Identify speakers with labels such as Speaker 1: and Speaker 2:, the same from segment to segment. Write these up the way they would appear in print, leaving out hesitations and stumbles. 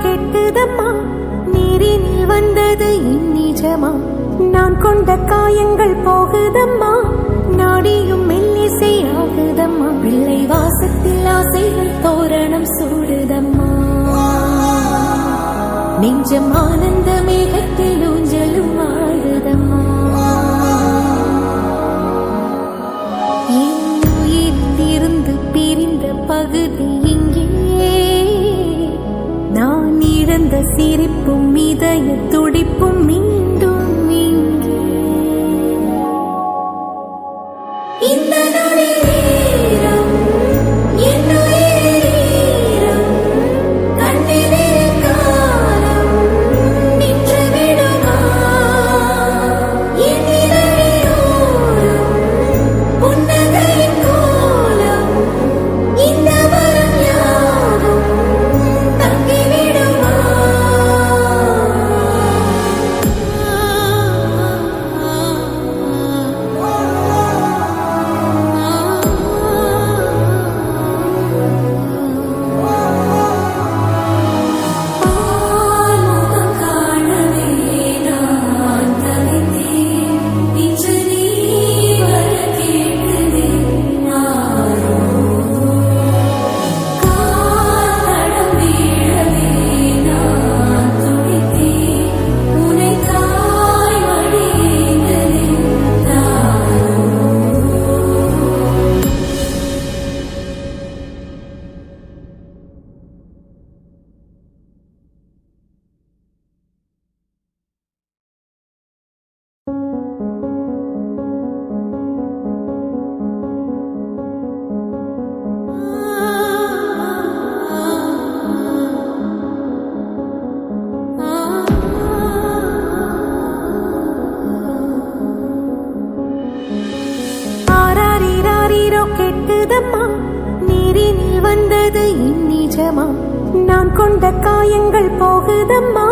Speaker 1: கெட்டுதம்மா, நீரினில் வந்தது இந்நிஜமா, நான் கொண்ட காயங்கள் போகுதம்மா, நாடியும் மெல்லிசை ஆகுதம்மா, பிள்ளை வாசத்தில் ஆசைகள் தோரணம் சூடுதம்மா, நெஞ்சம் ஆனந்த மேகத்தில் ஊஞ்சலும் ஆடுதம்மா, என் உயிரிலிருந்து பிரிந்த பகுதி இங்கே, நான் இழந்த சிரிப்பும் இதய துடிப்பும் மீண்டும் இங்கே, இந்த நொடிநேரம் என் உயிரிலும் கண்ணிலே காலம் நின்று விடுமா, என் இதழிலோரம் புன்னகையின் கோலம், இந்த வரம் யாவும் தங்கிவிடுமா, ஆன்முகம் காணவே நான் தவித்தேன், இன்று நீ வர கேட்குதேன் நானோ, காத்தடம் வீழவே நான் துடித்தேன், உனை தாய் மடியேந்ததேன் நானோ. ஆராரிராரிரோ கெட்டுதம்மா, நீரினில் வந்தது இந்நிஜமா, நான் கொண்ட காயங்கள் போகுதம்மா,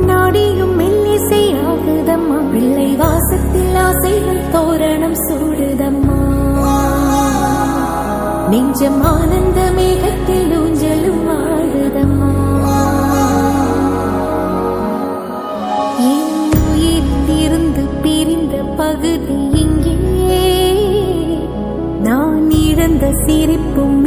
Speaker 1: நாடியும் மெல்லிசை ஆகுதம்மா, பிள்ளை வாசத்தில் ஆசைகள் தோரணம் சூடுதம்மா, நெஞ்சம் ஆனந்த மேகத்தில் ஊஞ்சலும் ஆடுதம்மா, என் உயிரிலிருந்து பிரிந்த பகுதி இங்கே, நான் இழந்த சிரிப்பும்